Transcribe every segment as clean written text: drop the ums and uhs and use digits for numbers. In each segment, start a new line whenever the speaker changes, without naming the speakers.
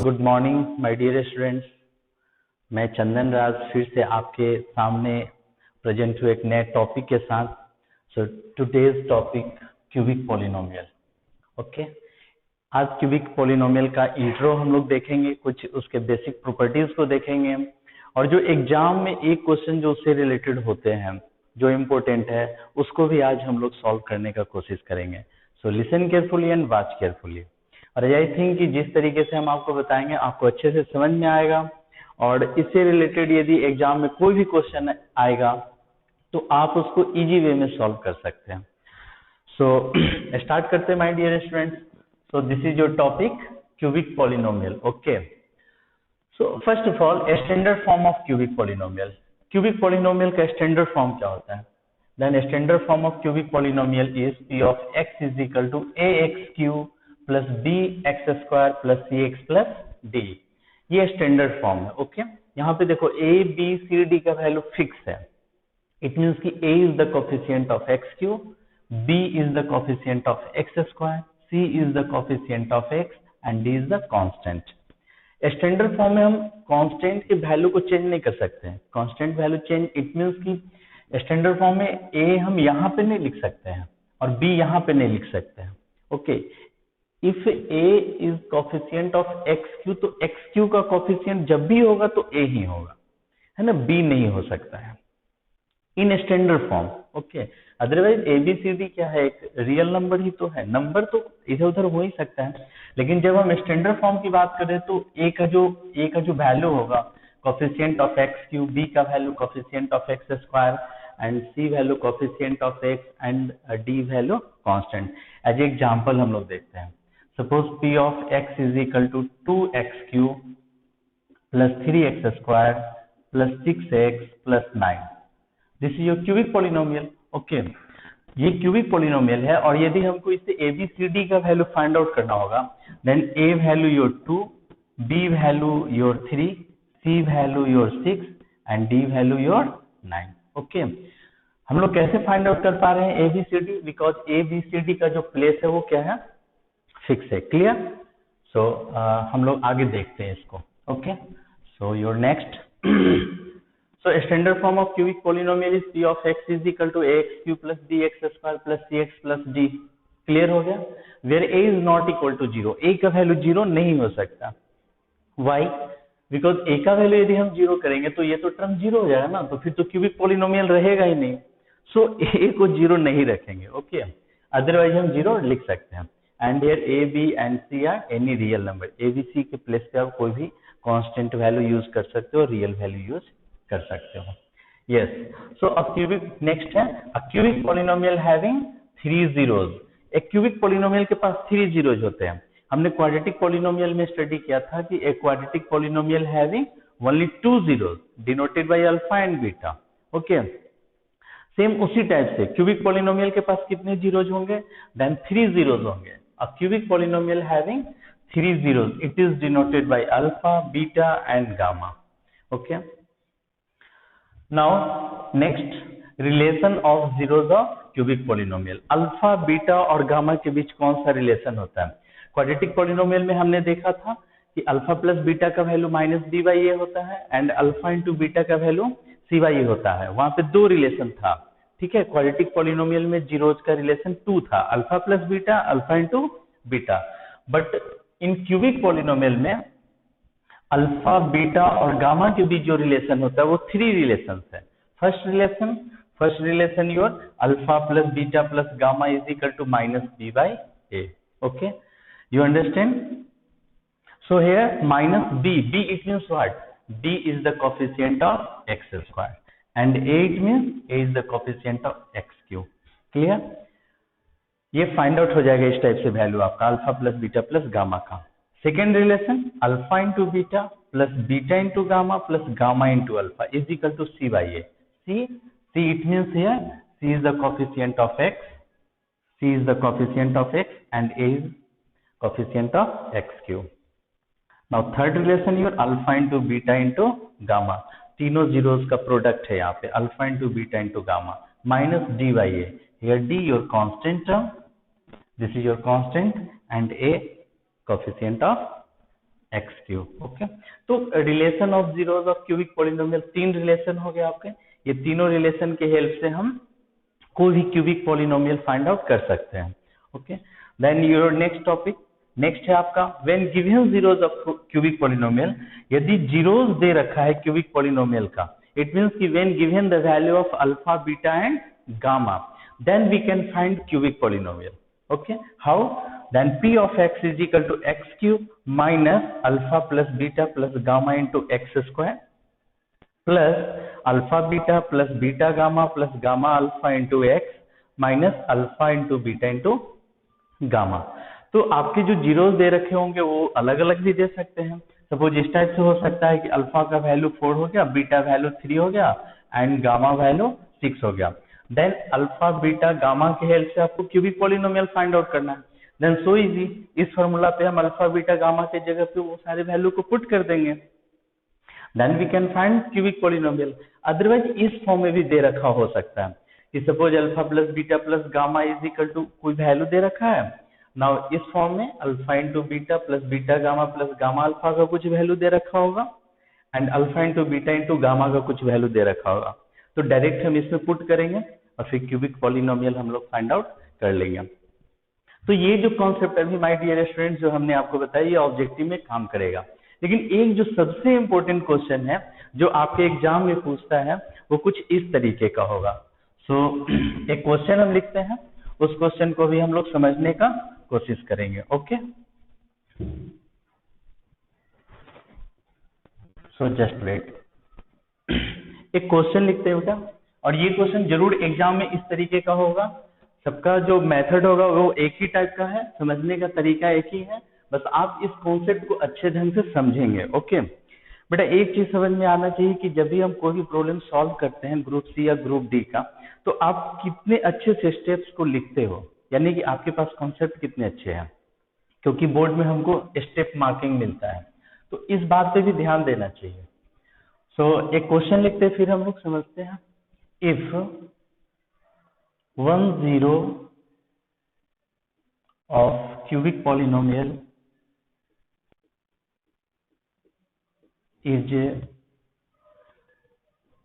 Good morning my dear students. मैं चंदन राज फिर से आपके सामने प्रेजेंट हुए एक नए टॉपिक के साथ। So today's topic cubic polynomial. Okay, आज क्यूबिक पॉलिनोमियल का इंट्रो हम लोग देखेंगे, कुछ उसके बेसिक प्रॉपर्टीज को देखेंगे और जो एग्जाम में एक क्वेश्चन जो उससे रिलेटेड होते हैं जो इम्पोर्टेंट है उसको भी आज हम लोग सॉल्व करने का कोशिश करेंगे। So listen carefully and watch carefully. और आई थिंक कि जिस तरीके से हम आपको बताएंगे आपको अच्छे से समझ में आएगा और इससे रिलेटेड यदि एग्जाम में कोई भी क्वेश्चन आएगा तो आप उसको इजी वे में सॉल्व कर सकते हैं। सो स्टार्ट करते हैं my dear students. So this is your topic cubic polynomial. Okay, so first of all standard form of cubic polynomial. Cubic polynomial का स्टैंडर्ड फॉर्म क्या होता है? Then standard form of cubic polynomial is P of X is equal to A X cube plus B X square plus C X plus D. ये standard form है। Okay, यहाँ पे देखो A B C D का value fix है। It means कि a is the coefficient of x cube, b is the coefficient of x square, c is the coefficient of x and d is the constant। Standard form में हम constant के value को change नहीं कर सकते हैं। Constant value change it means कि standard form में a हम यहाँ पे नहीं लिख सकते हैं और b यहाँ पे नहीं लिख सकते हैं। Okay, if a is coefficient of X Q तो एक्स क्यू का कोफिशिएंट जब भी होगा तो a ही होगा, है ना, b नहीं हो सकता है in standard form. Okay, otherwise ABCD क्या है, एक रियल नंबर ही तो है। नंबर तो इधर उधर हो ही सकता है, लेकिन जब हम स्टैंडर्ड फॉर्म की बात करें तो ए का जो वैल्यू होगा coefficient of X cube, B का value coefficient of X square and C value coefficient of X and D value constant. As example हम लोग देखते हैं, सपोज P of X is equal to 2x³ plus 3x square plus 6x plus 9। This is your cubic polynomial. Okay, ये cubic polynomial है और यदि हमको इससे एबीसीडी का वैल्यू फाइंड आउट करना होगा then A value your 2, B value your 3, C value your 6 and D value your 9। Okay, हम लोग कैसे फाइंड आउट कर पा रहे हैं एबीसीडी? बिकॉज एबीसीडी का जो प्लेस है वो क्या है, फिक्स है। क्लियर? सो हम लोग आगे देखते हैं इसको। Okay, so your next. So standard form of cubic polynomial is p of x is equal to ax³ plus bx square plus cx plus d। Clear हो गया? Where a is not equal to 0, a का value 0 नहीं हो सकता। Why? Because a का value यदि हम 0 करेंगे तो ये तो टर्म 0 हो जाएगा ना, तो फिर तो क्यूबिक पॉलिनोमियल रहेगा ही नहीं। सो a को 0 नहीं रखेंगे। ओके, अदरवाइज हम 0 लिख सकते हैं। And here a b and c are any real number. a b c के प्लेस पे आप कोई भी कांस्टेंट वैल्यू यूज कर सकते हो, रियल वैल्यू यूज कर सकते हो। Yes, so a cubic next है a cubic polynomial having 3 zeros. एक क्यूबिक पॉलिनोमियल के पास 3 जीरोज होते हैं। हमने क्वाड्रेटिक पॉलिनोमियल में स्टडी किया था कि एक quadratic polynomial having only 2 zeros denoted by alpha and beta. Okay, same उसी टाइप से क्यूबिक पॉलिनोमियल के पास कितने जीरोज होंगे? देन 3 जीरोज होंगे। अ cubic polynomial having 3 zeros, it is denoted by alpha, beta and gamma. Okay, now next relation of zeros of cubic polynomial। Alpha, beta और gamma के बीच कौन सा रिलेशन होता है? क्वाड्रेटिक पॉलिनोमियल में हमने देखा था कि अल्फा प्लस बीटा का वैल्यू माइनस बी बाई ए होता है एंड अल्फा इंटू बीटा का वैल्यू सी बाई ए होता है। वहां पे 2 रिलेशन था। ठीक है, क्वाड्रेटिक पॉलिनोमियल में जीरोज का रिलेशन 2 था, alpha plus beta, alpha into beta. But in cubic polynomial में अल्फा, बीटा और गामा के बीच जो रिलेशन होता है वो 3 रिलेशन है। First relation your alpha plus beta plus gamma is equal to minus B by A. Okay, you understand? So here minus B, B it means what? B is the coefficient of X square and A it means A is the coefficient of X cube. Clear? ये find out हो जाएगा इस type से value आपका alpha plus beta plus gamma का। Second relation alpha into beta plus beta into gamma plus gamma into alpha is equal to C by A. See it means here C is the coefficient of X, C is the coefficient of X and A is coefficient of X cube. Now third relation your alpha into beta into gamma, तीनों zeros का product है यहाँ पे, alpha into beta into gamma minus D by A. Here D your constant term, this is your constant and A coefficient of X cube. Okay, तो relation of zeros of cubic polynomial, तीन relation हो गए आपके। ये तीनों relation के help से हम कोई भी क्यूबिक पॉलिनोमियल फाइंड आउट कर सकते हैं। Okay, then your next topic, next है आपका when given zeros of cubic polynomial. यदि जीरोस दे रखा है क्यूबिक पॉलिनोमियल का, इट मींस कि when given the value of alpha, beta and gamma, then we can find cubic polynomial. Okay, how? Then p of x is equal to x cube minus alpha plus beta plus gamma into x square plus alpha beta plus beta gamma plus gamma alpha into x minus alpha into beta into gamma। तो आपके जो zeros दे रखे होंगे वो अलग अलग भी दे सकते हैं। सपोज इस टाइप से हो सकता है कि अल्फा का वैल्यू 4 हो गया, बीटा वैल्यू 3 हो गया एंड गामा वैल्यू 6 हो गया। देन अल्फा बीटा गामा के हेल्प से आपको क्यूबिक पॉलिनोमियल फाइंड आउट करना है। देन सो इजी, इस फॉर्मूला पे हम अल्फा बीटा गामा के जगह पे वो सारे वैल्यू को पुट कर देंगे, then we can find cubic polynomial. Otherwise इस फॉर्म में भी दे रखा हो सकता है कि suppose alpha plus beta plus gamma is equal to कोई वैल्यू दे रखा है। नाउ इस फॉर्म में alpha into beta plus beta gamma plus gamma alpha का कुछ वैल्यू दे रखा होगा and alpha into beta into gamma का कुछ वैल्यू दे रखा होगा। तो डायरेक्ट हम इसमें पुट करेंगे और फिर क्यूबिक पॉलिनोमियल हम लोग फाइंड आउट कर लेंगे। तो ये जो कॉन्सेप्ट अभी माय डियर स्टूडेंट्स जो हमने आपको बताया ये ऑब्जेक्टिव में काम करेगा। लेकिन एक जो सबसे इंपॉर्टेंट क्वेश्चन है जो आपके एग्जाम में पूछता है वो कुछ इस तरीके का होगा। सो एक क्वेश्चन हम लिखते हैं, उस क्वेश्चन को भी हम लोग समझने का कोशिश करेंगे। Okay, so just wait. एक क्वेश्चन लिखते हैं बेटा, और ये क्वेश्चन जरूर एग्जाम में इस तरीके का होगा। सबका जो मेथड होगा वो एक ही टाइप का है, समझने का तरीका एक ही है, बस आप इस कॉन्सेप्ट को अच्छे ढंग से समझेंगे। ओके बेटा, एक चीज समझ में आना चाहिए कि जब भी हम कोई भी प्रॉब्लम सॉल्व करते हैं ग्रुप सी या ग्रुप डी का, तो आप कितने अच्छे से स्टेप्स को लिखते हो, यानी कि आपके पास कॉन्सेप्ट कितने अच्छे हैं, क्योंकि बोर्ड में हमको स्टेप मार्किंग मिलता है, तो इस बात पे भी ध्यान देना चाहिए। सो एक क्वेश्चन लिखते फिर हम लोग समझते हैं। If 1 0 of cubic polynomial is a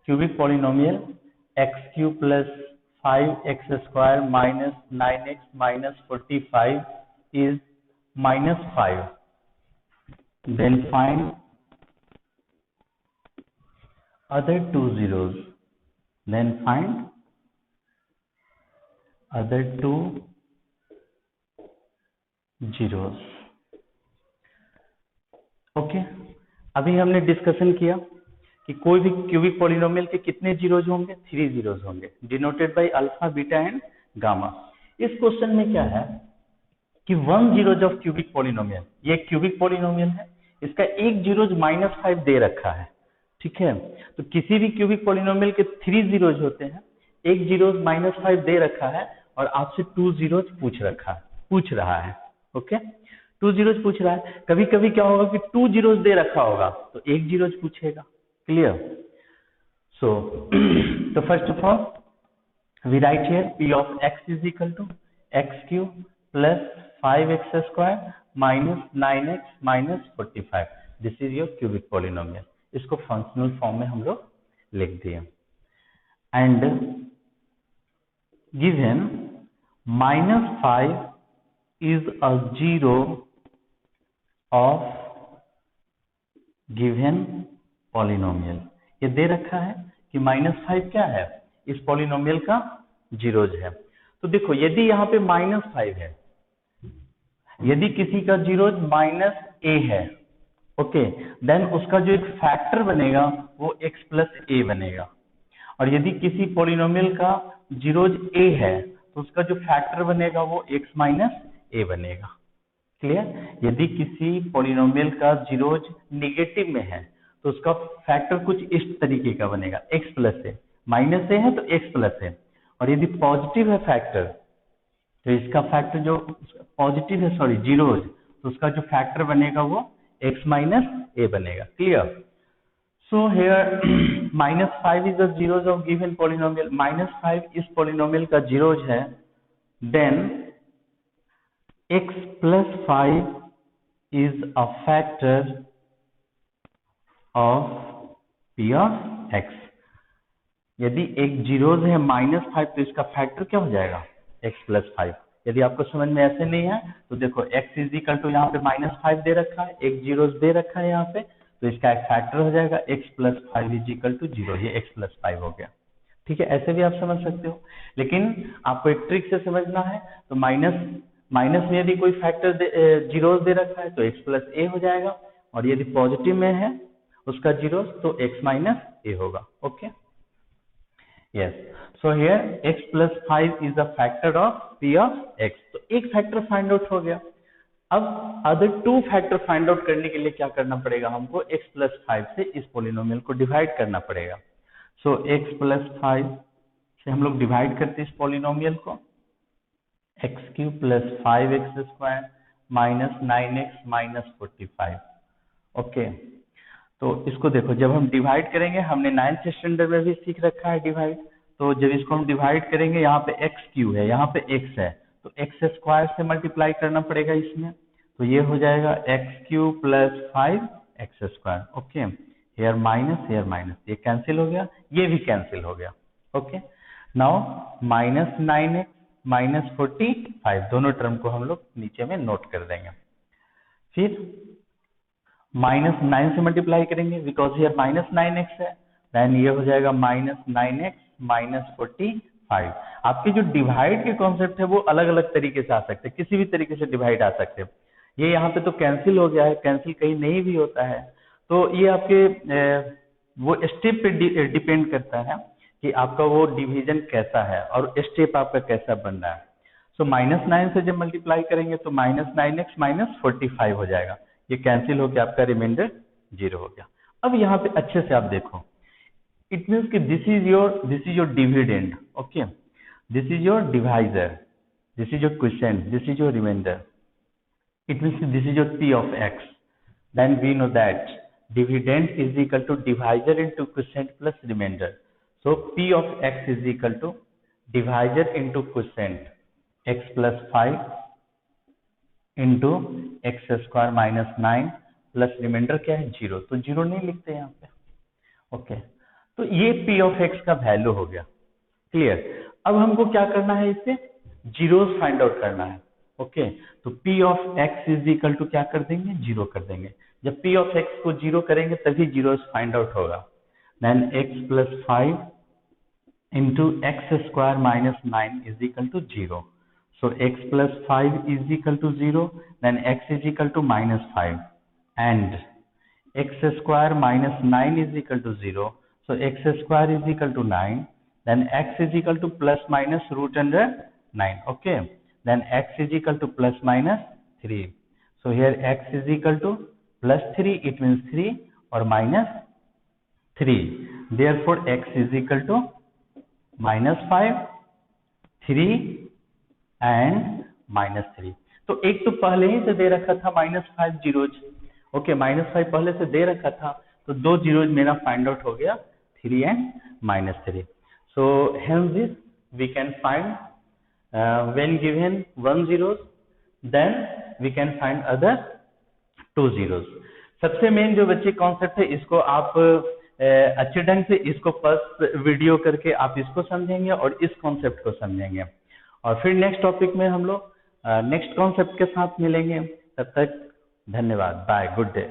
cubic polynomial x cube plus 5x square minus 9x minus 45 is minus 5, then find other two zeros, then find other two zeros. Okay, अभी हमने डिस्कशन किया कि कोई भी क्यूबिक पॉलिनोमियल के कितने zeros होंगे, 3 zeros होंगे, denoted by alpha beta and gamma. इस क्वेश्चन में क्या है कि 1 जीरोज ऑफ क्यूबिक पॉलिनोमियल, ये क्यूबिक पॉलिनोमियल है, इसका एक जीरोज -5 दे रखा है। ठीक है, तो किसी भी क्यूबिक पॉलिनोमियल के 3 जीरोज होते हैं, एक जीरोज -5 दे रखा है और आपसे 2 जीरोज पूछ रहा है। ओके, 2 जीरोज पूछ रहा है। कभी कभी क्या होगा कि 2 जीरोज दे रखा होगा तो एक जीरोज पूछेगा। क्लियर? सो तो first of all we write here p of x is equal to x cube plus 5x square minus 9x minus 45। This is your cubic polynomial. इसको फंक्शनल फॉर्म में हम लोग लिख दिए and given -5 is a zero of given polynomial। ये दे रखा है कि -5 क्या है, इस पॉलिनोमियल का जीरोज है। तो देखो यदि यहाँ पे -5 है, यदि किसी का जीरोज -a है, ओके, देन उसका जो एक फैक्टर बनेगा वो x प्लस a बनेगा। और यदि किसी पॉलिनोमियल का जीरोज a है तो उसका जो फैक्टर बनेगा वो x माइनस a बनेगा। क्लियर? यदि किसी पॉलिनोमियल का जीरोज निगेटिव में है तो उसका फैक्टर कुछ इस तरीके का बनेगा, x plus a, minus a है तो x प्लस a। और यदि पॉजिटिव है फैक्टर तो इसका फैक्टर जो पॉजिटिव है, सॉरी जीरोज, तो उसका जो फैक्टर बनेगा वो x माइनस a बनेगा। Clear? So here -5 is the zeros of given polynomial. -5 इस पॉलिनोमियल का जीरोज है, then x plus 5 is a factor of p of x। यदि एक जीरोज है -5 तो इसका फैक्टर क्या हो जाएगा x प्लस 5। यदि आपको समझ में ऐसे नहीं है तो देखो x इज इक्वल टू यहाँ पे -5 दे रखा है, एक जीरोज दे रखा है यहाँ पे, तो इसका एक फैक्टर हो जाएगा x plus 5 is equal to 0। ये x प्लस 5 हो गया। ठीक है, ऐसे भी आप समझ सकते हो, लेकिन आपको एक ट्रिक से समझना है। तो माइनस में यदि कोई फैक्टर जीरोज दे रखा है तो x प्लस a हो जाएगा, और यदि पॉजिटिव में है उसका जीरोज तो x माइनस a होगा। Okay, yes, so here x plus 5 is a factor of p of x। तो एक फैक्टर फाइंड आउट हो गया। अब other two factor find out करने के लिए क्या करना पड़ेगा हमको, x plus 5 से इस पोलिनोमियल को डिवाइड करना पड़ेगा। सो x plus 5 से हम लोग डिवाइड करते हैं इस पोलिनोमियल को, x cube plus 5x square minus 9x minus 45। Okay, तो इसको देखो, जब हम डिवाइड करेंगे, हमने 9th स्टैंडर्ड में भी सीख रखा है डिवाइड, तो जब इसको हम डिवाइड करेंगे, यहाँ पे x क्यू है, यहाँ पे x है, तो x स्क्वायर से मल्टीप्लाई करना पड़ेगा इसमें, तो ये हो जाएगा x Q plus 5x square. Okay, here minus, ये कैंसिल हो गया, ये भी कैंसिल हो गया। Okay, now minus 9x minus 45, दोनों टर्म को हम लोग नीचे में नोट कर देंगे। फिर -9 से मल्टीप्लाई करेंगे, बिकॉज हियर -9x है, देन ये हो जाएगा -9x माइनस 45। आपके जो डिवाइड के कॉन्सेप्ट है वो अलग अलग तरीके से आ सकते हैं, किसी भी तरीके से डिवाइड आ सकते हैं। ये यहाँ पे तो कैंसिल हो गया है, कैंसिल कहीं नहीं भी होता है, तो ये आपके वो स्टेप पे डिपेंड करता है कि आपका वो डिवीजन कैसा है और स्टेप आपका कैसा बन रहा है। सो -9 से जब मल्टीप्लाई करेंगे तो -9x माइनस 45 हो जाएगा, ये कैंसिल होकर आपका रिमाइंडर 0 हो गया। अब यहाँ पे अच्छे से आप देखो, इट मीन्स कि this is your dividend. Okay, this is your divisor, this is your quotient, this is your remainder. It means this is your p of x। Then we know that dividend is equal to divisor into quotient plus remainder. So p of x is equal to divisor into quotient x plus 5 into X square minus 9 plus remainder क्या है 0, तो 0 नहीं लिखते यहाँ पे। Okay, तो ये p of x का वैल्यू हो गया। क्लियर, अब हमको क्या करना है, इससे जीरोस फाइंड आउट करना है। ओके, तो p of x is equal to क्या कर देंगे, 0 कर देंगे। जब p ऑफ x को 0 करेंगे तभी जीरोस फाइंड आउट होगा। Then x plus 5 into X square minus 9 is equal to 0। So x plus 5 is equal to 0, then x is equal to minus 5, and x square minus 9 is equal to 0. So x square is equal to 9, then x is equal to plus minus root under 9. Okay, then x is equal to plus minus 3. So here x is equal to plus 3, it means 3 or minus 3. Therefore x is equal to minus 5, 3 and -3। तो एक तो पहले ही से दे रखा था -5 zeros. Okay, -5 पहले से दे रखा था, तो 2 जीरोज मेरा फाइंड आउट हो गया, 3 and -3। So hence this we can find when given 1 zeros, then we can find other 2 zeros. सबसे मेन जो बच्चे कॉन्सेप्ट है, इसको आप अच्छे ढंग से इसको फर्स्ट वीडियो करके आप इसको समझेंगे और इस कॉन्सेप्ट को समझेंगे, और फिर नेक्स्ट टॉपिक में हम लोग नेक्स्ट कॉन्सेप्ट के साथ मिलेंगे। तब तक धन्यवाद, बाय, गुड डे।